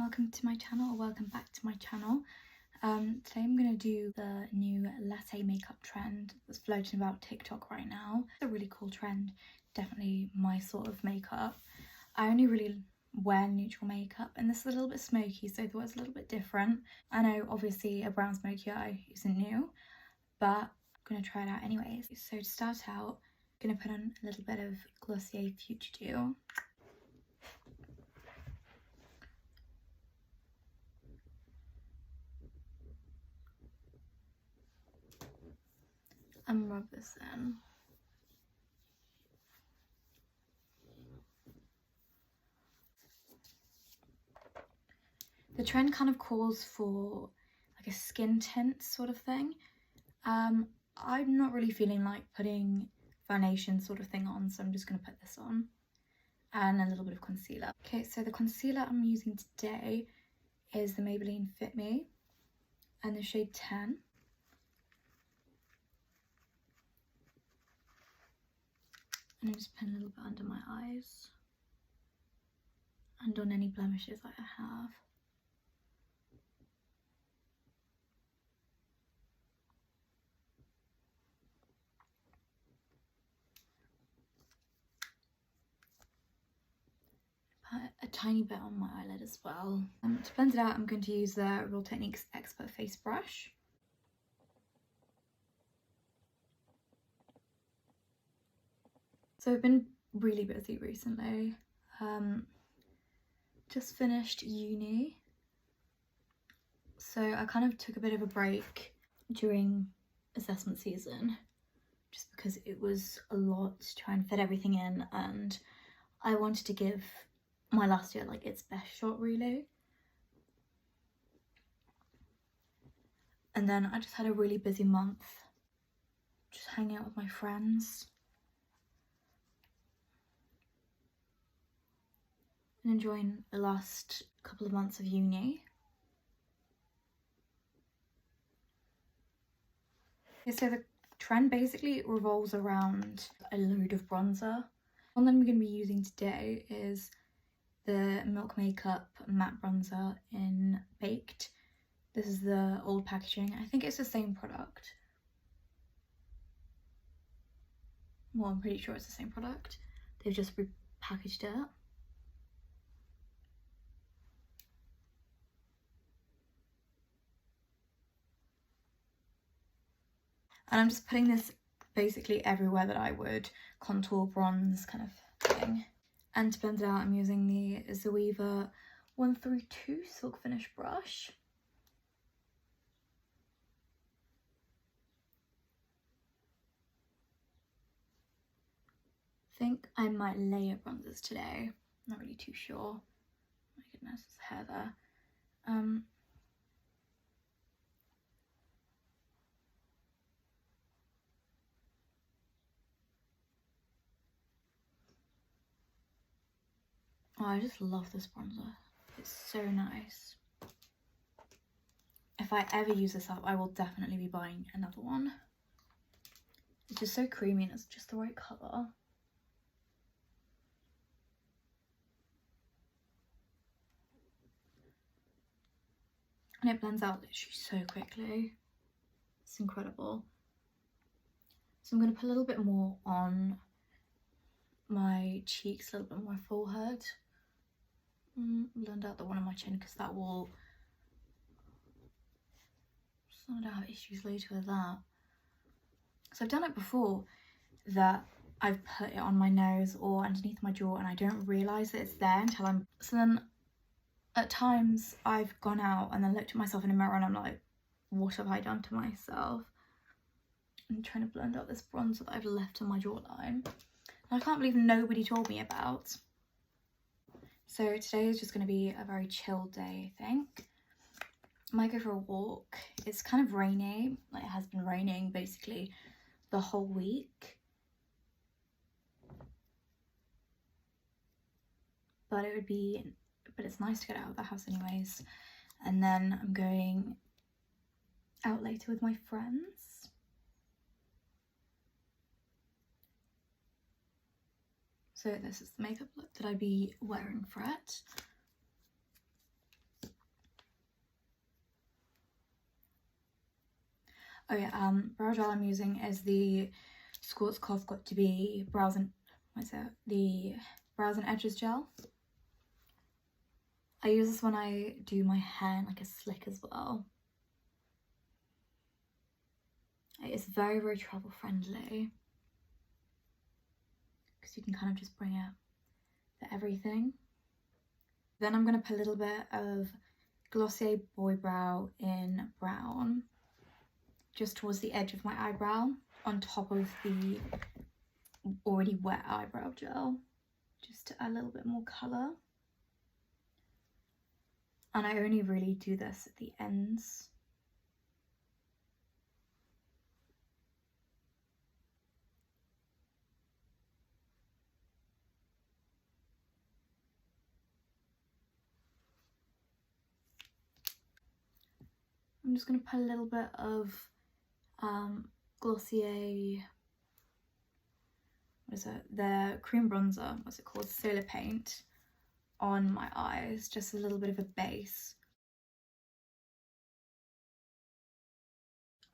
welcome to my channel, or welcome back to my channel. Today I'm going to do the new latte makeup trend that's floating about TikTok right now. It's a really cool trend, definitely my sort of makeup. I only really wear neutral makeup and this is a little bit smoky, so I thought it was a little bit different. I know obviously a brown smoky eye isn't new, but I'm going to try it out anyways. So to start out, I'm going to put on a little bit of Glossier Future Dew. And rub this in. The trend kind of calls for like a skin tint sort of thing. I'm not really feeling like putting foundation sort of thing on, so I'm just going to put this on. And a little bit of concealer. Okay, so the concealer I'm using today is the Maybeline Fit Me and the shade 10. And I'm just putting a little bit under my eyes and on any blemishes that I have. Put a tiny bit on my eyelid as well. To blend it out, I'm going to use the Real Techniques Expert Face Brush. So I've been really busy recently. Just finished uni. So I kind of took a bit of a break during assessment season just because it was a lot to try and fit everything in, and I wanted to give my last year like its best shot really. And then I just had a really busy month just hanging out with my friends and enjoying the last couple of months of uni. Okay, so the trend basically revolves around a load of bronzer. One that I'm going to be using today is the Milk Makeup matte bronzer in Baked. This is the old packaging. I think it's the same product. Well, I'm pretty sure it's the same product. They've just repackaged it. And I'm just putting this basically everywhere that I would contour, bronze kind of thing. And to blend it out, I'm using the Zoeva 132 Silk Finish brush. I think I might layer bronzers today. Not really too sure. My goodness, there's hair there. Oh, I just love this bronzer. It's so nice. If I ever use this up, I will definitely be buying another one. It's just so creamy and it's just the right colour. And it blends out literally so quickly. It's incredible. So I'm going to put a little bit more on my cheeks, a little bit more my forehead. Blend out the one on my chin because that will... So I don't have issues later with that. So I've done it before that I've put it on my nose or underneath my jaw and I don't realise that it's there until I'm... So then at times I've gone out and then looked at myself in a mirror and I'm like, what have I done to myself? I'm trying to blend out this bronzer that I've left on my jawline. And I can't believe nobody told me about. So today is just going to be a very chill day, I think. I might go for a walk. It's kind of rainy. Like, it has been raining basically the whole week. But it's nice to get out of the house anyways. And then I'm going out later with my friends. So this is the makeup look that I'd be wearing for it. Oh yeah, brow gel I'm using is the Schwarzkopf Got to Be Brows and, the Brows and Edges gel. I use this when I do my hair in like a slick as well. It's very, very travel friendly because you can kind of just bring it for everything. Then I'm going to put a little bit of Glossier Boy Brow in brown just towards the edge of my eyebrow on top of the already wet eyebrow gel, just to add a little bit more colour. And I only really do this at the ends. I'm just going to put a little bit of Glossier, what is it, the cream bronzer, what's it called, Solar Paint, on my eyes, just a little bit of a base.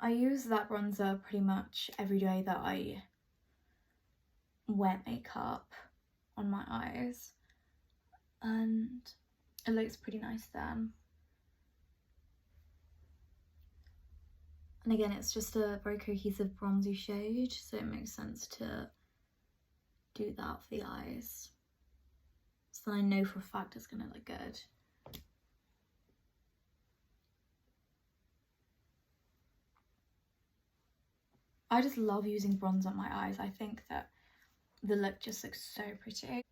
I use that bronzer pretty much every day that I wear makeup on my eyes, and it looks pretty nice then. And again, it's just a very cohesive bronzy shade, so it makes sense to do that for the eyes. So I know for a fact it's gonna look good. I just love using bronzer on my eyes. I think that the look just looks so pretty. I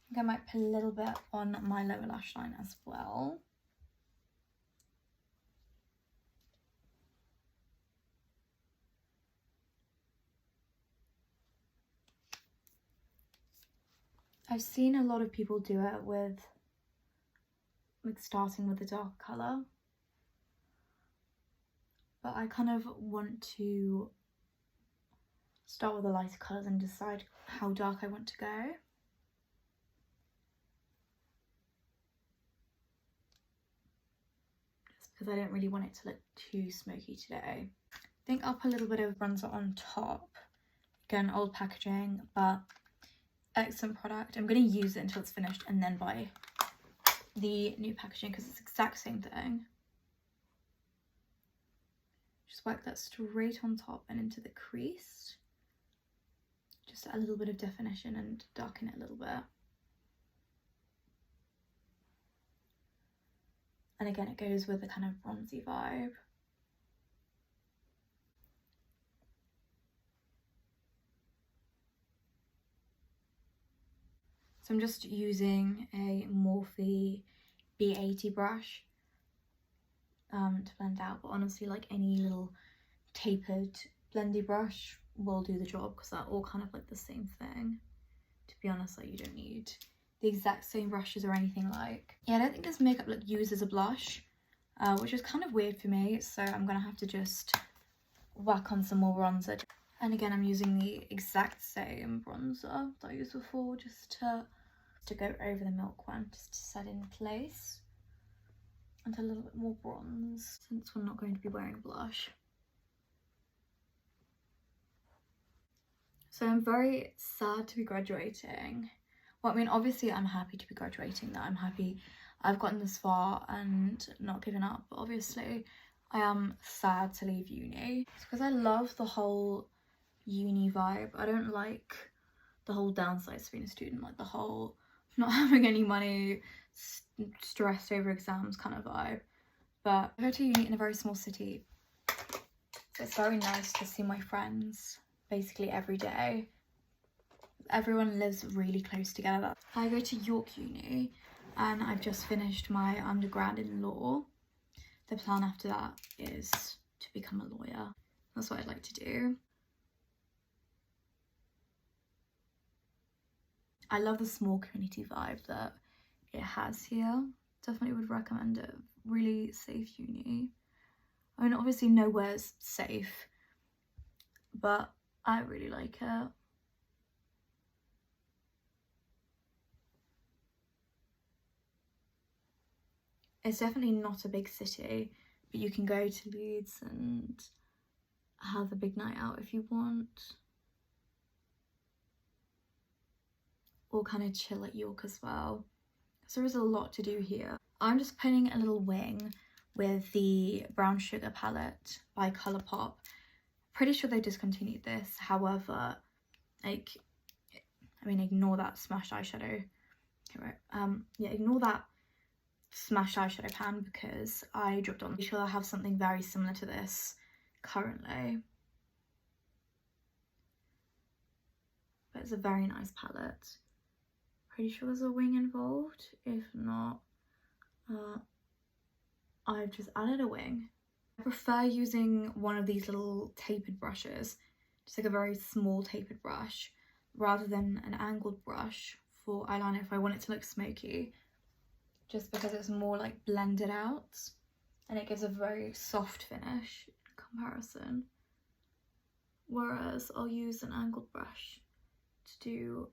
think I might put a little bit on my lower lash line as well. I've seen a lot of people do it with, like, starting with a dark colour, but I kind of want to start with the lighter colours and decide how dark I want to go. Just because I don't really want it to look too smoky today. I think I'll put a little bit of bronzer on top. Again, old packaging, but excellent product. I'm going to use it until it's finished and then buy the new packaging because it's the exact same thing. Just work that straight on top and into the crease. Just a little bit of definition and darken it a little bit. And again, it goes with the kind of bronzy vibe. So I'm just using a Morphe B80 brush to blend out, but honestly, like, any little tapered blendy brush will do the job because they're all kind of like the same thing. To be honest, like, you don't need the exact same brushes or anything like. Yeah, I don't think this makeup look used as a blush, which is kind of weird for me, so I'm gonna have to just whack on some more bronzer. And again, I'm using the exact same bronzer that I used before, just to go over the milk one, just to set in place, and a little bit more bronze since we're not going to be wearing blush. So I'm very sad to be graduating. Well, I mean, obviously I'm happy to be graduating, that I'm happy I've gotten this far and not given up, but obviously I am sad to leave uni. It's because I love the whole uni vibe. I don't like the whole downsides of being a student, like the whole not having any money, stressed over exams kind of vibe. But I go to uni in a very small city, so it's very nice to see my friends basically every day. Everyone lives really close together. I go to York Uni and I've just finished my undergrad in law. The plan after that is to become a lawyer. That's what I'd like to do. I love the small community vibe that it has here. Definitely would recommend it. Really safe uni. I mean, obviously nowhere's safe, but I really like it. It's definitely not a big city, but you can go to Leeds and have a big night out if you want, or kind of chill at York as well. So there is a lot to do here. I'm just putting a little wing with the Brown Sugar palette by Colourpop. Pretty sure they discontinued this, however, like, I mean, ignore that smashed eyeshadow. Okay, right. Yeah, ignore that smashed eyeshadow pan because I dropped on. I'm sure I have something very similar to this currently. But it's a very nice palette. Pretty sure there's a wing involved. If not, I've just added a wing. I prefer using one of these little tapered brushes, just like a very small tapered brush, rather than an angled brush for eyeliner if I want it to look smoky, just because it's more like blended out and it gives a very soft finish in comparison. Whereas I'll use an angled brush to do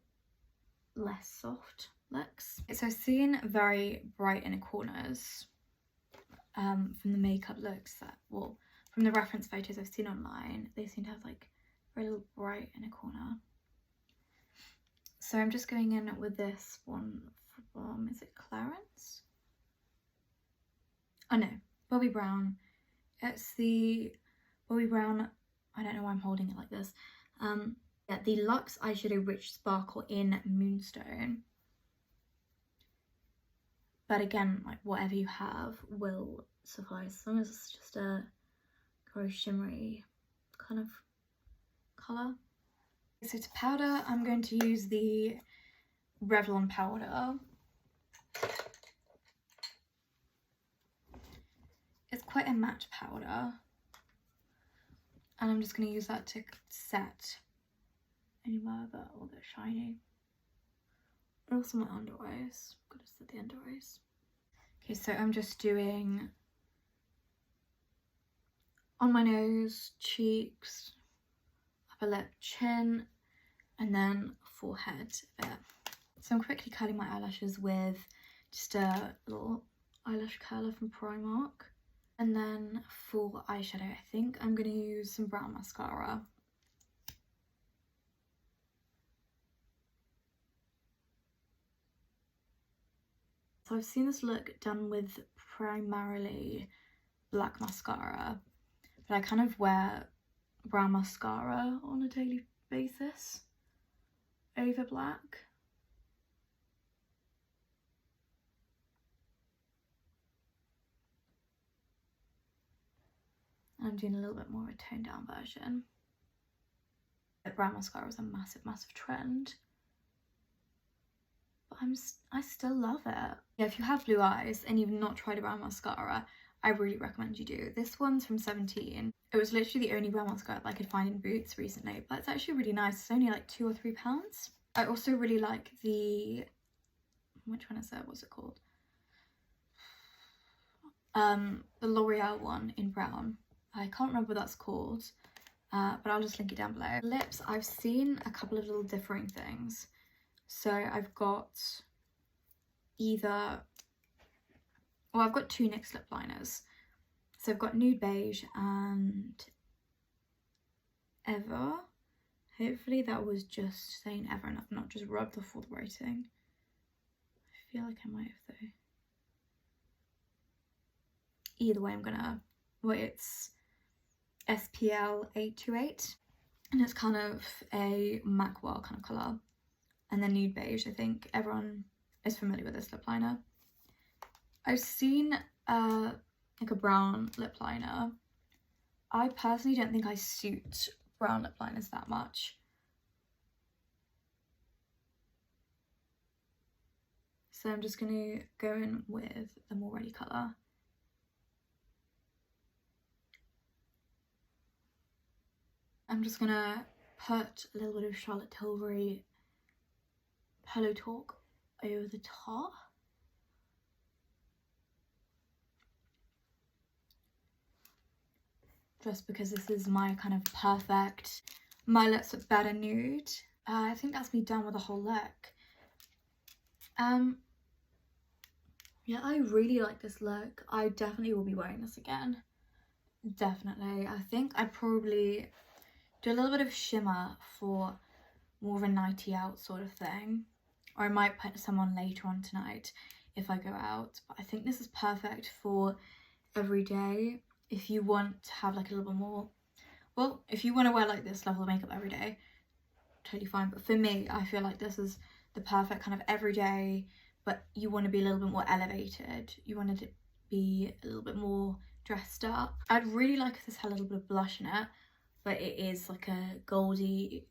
less soft looks. So I've seen very bright inner corners from the makeup looks that, well, from the reference photos I've seen online, they seem to have like very little bright inner corner. So I'm just going in with this one from, is it Clarence? Oh no, Bobbi Brown. It's the Bobbi Brown, I don't know why I'm holding it like this. Yeah, the Luxe Eyeshadow Rich Sparkle in Moonstone. But again, like whatever you have will suffice, as long as it's just a very shimmery kind of colour. So to powder, I'm going to use the Revlon powder. It's quite a matte powder. And I'm just going to use that to set anywhere that will get shiny. And also my under eyes. I've got to set the under eyes. Okay, so I'm just doing on my nose, cheeks, upper lip, chin, and then forehead there. So I'm quickly curling my eyelashes with just a little eyelash curler from Primark. And then for eyeshadow, I think I'm going to use some brown mascara. So I've seen this look done with primarily black mascara, but I kind of wear brown mascara on a daily basis over black. I'm doing a little bit more of a toned down version. Brown mascara is a massive trend, but I still love it. Yeah, if you have blue eyes and you've not tried a brown mascara, I really recommend you do. This one's from 17. It was literally the only brown mascara I could find in Boots recently, but it's actually really nice. It's only like £2 or £3. I also really like the, which one is that? What's it called? The L'Oreal one in brown. I can't remember what that's called, but I'll just link it down below. Lips, I've seen a couple of little differing things. So I've got either, well, I've got two NYX lip liners. So I've got Nude Beige and Ever. Hopefully that was just saying Ever and I've not just rubbed off all the writing. I feel like I might have though. Either way, I'm gonna, well, it's SPL 828 and it's kind of a Macwell kind of colour. And then Nude Beige, I think everyone is familiar with this lip liner. I've seen like a brown lip liner. I personally don't think I suit brown lip liners that much. So I'm just going to go in with the more ready colour. I'm just going to put a little bit of Charlotte Tilbury Pillow Talk over the top. Just because this is my kind of perfect My Lips Look Better nude. I think that's me done with the whole look. Yeah, I really like this look. I definitely will be wearing this again. Definitely. I think I'd probably do a little bit of shimmer for more of a nighty out sort of thing. Or I might put some on later on tonight if I go out. But I think this is perfect for every day. If you want to have like a little bit more, well, if you want to wear like this level of makeup every day, totally fine. But for me, I feel like this is the perfect kind of everyday, but you want to be a little bit more elevated. You want to be a little bit more dressed up. I'd really like if this had a little bit of blush in it, but it is like a goldy,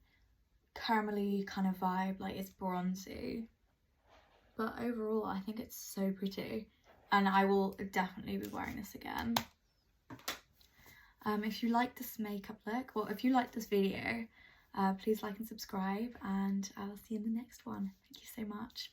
caramelly kind of vibe, like it's bronzy. But overall, I think it's so pretty, and I will definitely be wearing this again. If you like this makeup look, well, if you like this video, please like and subscribe, and I will see you in the next one. Thank you so much.